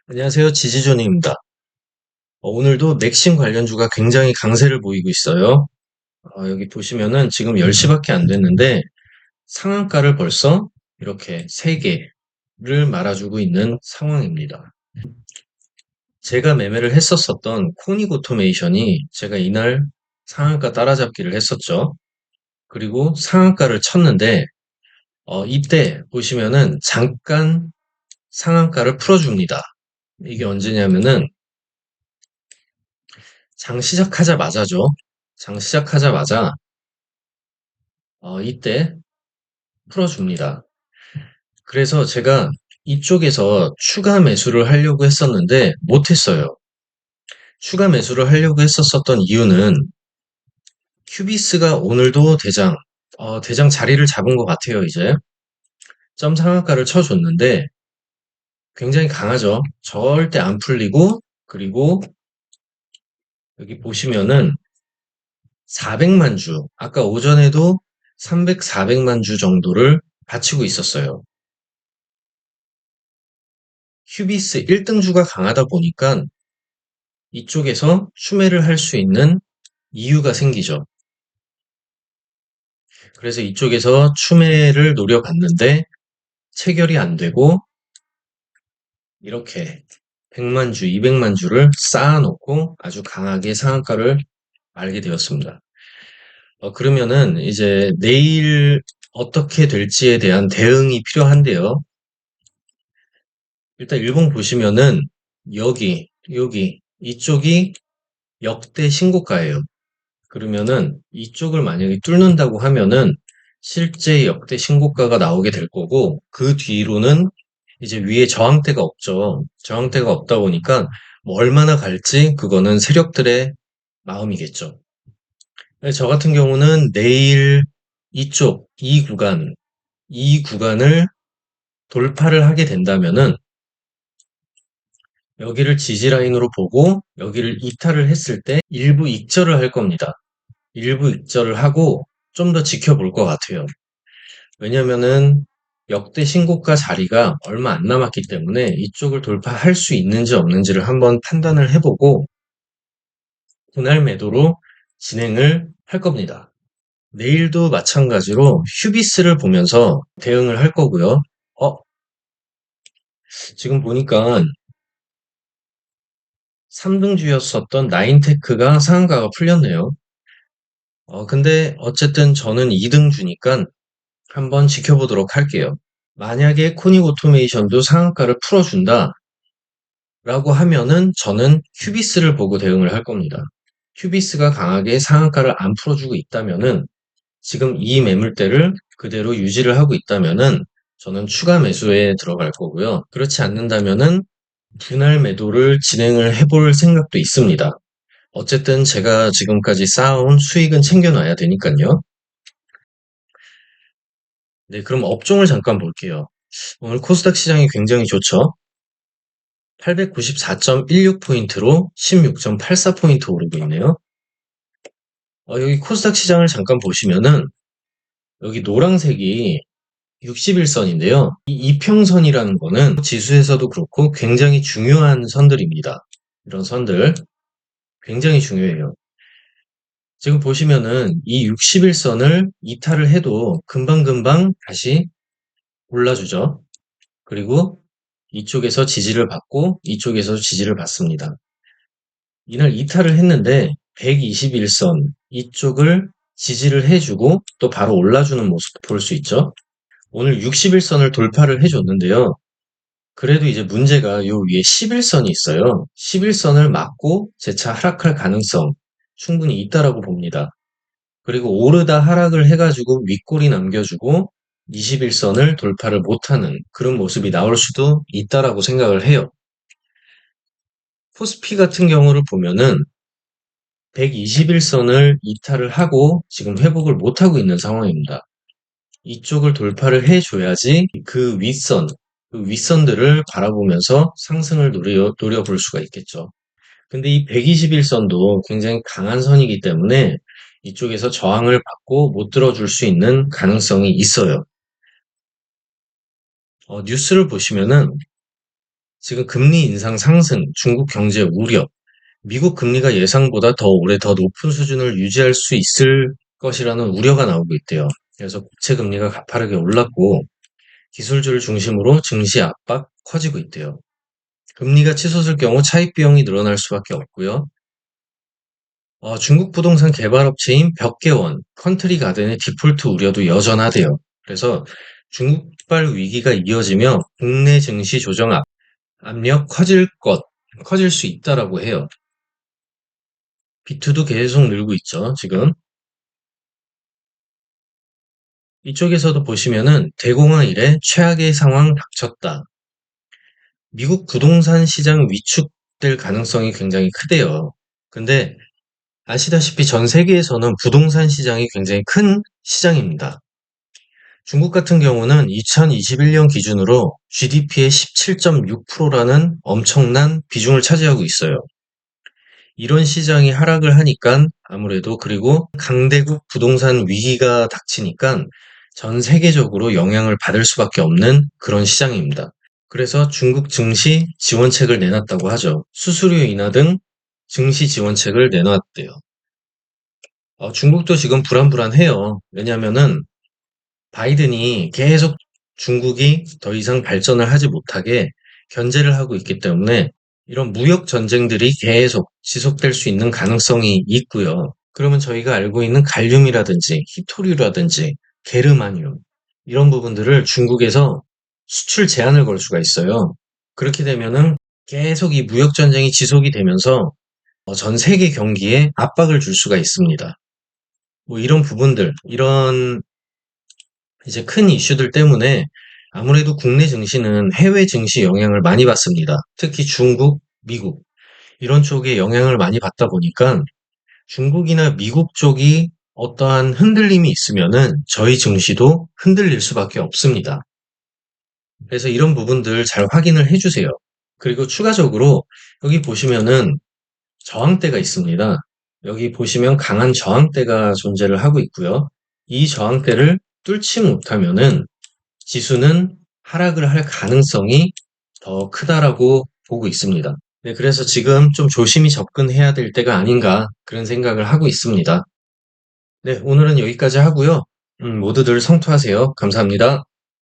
안녕하세요. 지지존입니다. 오늘도 맥심 관련주가 굉장히 강세를 보이고 있어요. 여기 보시면은 지금 10시밖에 안 됐는데 상한가를 벌써 이렇게 3개를 말아주고 있는 상황입니다. 제가 매매를 했었던 코닉 오토메이션이 제가 이날 상한가 따라잡기를 했었죠. 그리고 상한가를 쳤는데 이때 보시면은 잠깐 상한가를 풀어줍니다. 이게 언제냐면은 장 시작하자마자죠. 장 시작하자마자 이때 풀어줍니다. 그래서 제가 이쪽에서 추가 매수를 하려고 했었는데 못했어요. 추가 매수를 하려고 했었던 이유는 큐비스가 오늘도 대장 자리를 잡은 것 같아요, 이제. 점 상한가를 쳐줬는데 굉장히 강하죠. 절대 안 풀리고, 그리고 여기 보시면은 400만 주, 아까 오전에도 300, 400만 주 정도를 받치고 있었어요. 큐비스 1등주가 강하다 보니까 이쪽에서 추매를 할 수 있는 이유가 생기죠. 그래서 이쪽에서 추매를 노려봤는데 체결이 안 되고 이렇게 100만 주, 200만 주를 쌓아놓고 아주 강하게 상한가를 알게 되었습니다. 그러면은 이제 내일 어떻게 될지에 대한 대응이 필요한데요. 일단 일봉 보시면은 여기, 이쪽이 역대 신고가예요. 그러면은 이쪽을 만약에 뚫는다고 하면은 실제 역대 신고가가 나오게 될 거고 그 뒤로는 이제 위에 저항대가 없죠. 저항대가 없다 보니까 뭐 얼마나 갈지 그거는 세력들의 마음이겠죠. 저 같은 경우는 내일 이 구간을 돌파를 하게 된다면은 여기를 지지라인으로 보고 여기를 이탈을 했을 때 일부 익절을 할 겁니다. 일부 익절을 하고 좀 더 지켜볼 것 같아요. 왜냐면은 역대 신고가 자리가 얼마 안 남았기 때문에 이쪽을 돌파할 수 있는지 없는지를 한번 판단을 해보고 분할 매도로 진행을 할 겁니다. 내일도 마찬가지로 휴비스를 보면서 대응을 할 거고요. 어, 지금 보니까 3등주였었던 나인테크가 상한가가 풀렸네요. 근데 어쨌든 저는 2등주니까 한번 지켜보도록 할게요. 만약에 코닉 오토메이션도 상한가를 풀어준다 라고 하면은 저는 큐비스를 보고 대응을 할 겁니다. 큐비스가 강하게 상한가를 안 풀어주고 있다면은 지금 이 매물대를 그대로 유지를 하고 있다면은 저는 추가 매수에 들어갈 거고요. 그렇지 않는다면은 분할 매도를 진행을 해볼 생각도 있습니다. 어쨌든 제가 지금까지 쌓아온 수익은 챙겨놔야 되니까요. 네, 그럼 업종을 잠깐 볼게요. 오늘 코스닥 시장이 굉장히 좋죠. 894.16포인트로 16.84포인트 오르고 있네요. 여기 코스닥 시장을 잠깐 보시면은 여기 노란색이 60일선인데요. 이 이평선이라는 거는 지수에서도 그렇고 굉장히 중요한 선들입니다. 이런 선들 굉장히 중요해요. 지금 보시면은 이 60일선을 이탈을 해도 금방금방 다시 올라주죠. 그리고 이쪽에서 지지를 받고 이쪽에서 지지를 받습니다. 이날 이탈을 했는데 121선 이쪽을 지지를 해주고 또 바로 올라주는 모습 볼 수 있죠. 오늘 60일선을 돌파를 해줬는데요. 그래도 이제 문제가 요 위에 11선이 있어요. 11선을 맞고 재차 하락할 가능성 충분히 있다라고 봅니다. 그리고 오르다 하락을 해가지고 윗골이 남겨주고 21선을 돌파를 못하는 그런 모습이 나올 수도 있다라고 생각을 해요. 코스피 같은 경우를 보면은 121선을 이탈을 하고 지금 회복을 못하고 있는 상황입니다. 이쪽을 돌파를 해줘야지 그 윗선들을 바라보면서 상승을 노려볼 수가 있겠죠. 근데 이 121선도 굉장히 강한 선이기 때문에 이쪽에서 저항을 받고 못 들어줄 수 있는 가능성이 있어요. 뉴스를 보시면은 지금 금리 인상 상승, 중국 경제 우려, 미국 금리가 예상보다 더 오래 더 높은 수준을 유지할 수 있을 것이라는 우려가 나오고 있대요. 그래서 국채 금리가 가파르게 올랐고 기술주를 중심으로 증시 압박 커지고 있대요. 금리가 치솟을 경우 차입 비용이 늘어날 수밖에 없고요. 중국 부동산 개발업체인 벽개원, 컨트리 가든의 디폴트 우려도 여전하대요. 그래서 중국발 위기가 이어지며 국내 증시 조정 압력 커질 수 있다라고 해요. 비투도 계속 늘고 있죠, 지금. 이쪽에서도 보시면은 대공황 이래 최악의 상황 닥쳤다. 미국 부동산 시장 위축될 가능성이 굉장히 크대요. 근데 아시다시피 전 세계에서는 부동산 시장이 굉장히 큰 시장입니다. 중국 같은 경우는 2021년 기준으로 GDP의 17.6%라는 엄청난 비중을 차지하고 있어요. 이런 시장이 하락을 하니까 아무래도 그리고 강대국 부동산 위기가 닥치니까 전 세계적으로 영향을 받을 수밖에 없는 그런 시장입니다. 그래서 중국 증시 지원책을 내놨다고 하죠. 수수료 인하 등 증시 지원책을 내놨대요. 중국도 지금 불안불안해요. 왜냐면은 바이든이 계속 중국이 더 이상 발전을 하지 못하게 견제를 하고 있기 때문에 이런 무역 전쟁들이 계속 지속될 수 있는 가능성이 있고요. 그러면 저희가 알고 있는 갈륨이라든지 히토류라든지 게르마늄 이런 부분들을 중국에서 수출 제한을 걸 수가 있어요. 그렇게 되면은 계속 이 무역 전쟁이 지속이 되면서 전 세계 경기에 압박을 줄 수가 있습니다. 뭐 이런 부분들, 이런 이제 큰 이슈들 때문에 아무래도 국내 증시는 해외 증시 영향을 많이 받습니다. 특히 중국, 미국 이런 쪽에 영향을 많이 받다 보니까 중국이나 미국 쪽이 어떠한 흔들림이 있으면은 저희 증시도 흔들릴 수밖에 없습니다. 그래서 이런 부분들 잘 확인을 해주세요. 그리고 추가적으로 여기 보시면은 저항대가 있습니다. 여기 보시면 강한 저항대가 존재를 하고 있고요. 이 저항대를 뚫지 못하면은 지수는 하락을 할 가능성이 더 크다라고 보고 있습니다. 네, 그래서 지금 좀 조심히 접근해야 될 때가 아닌가 그런 생각을 하고 있습니다. 네, 오늘은 여기까지 하고요. 모두들 성투하세요. 감사합니다.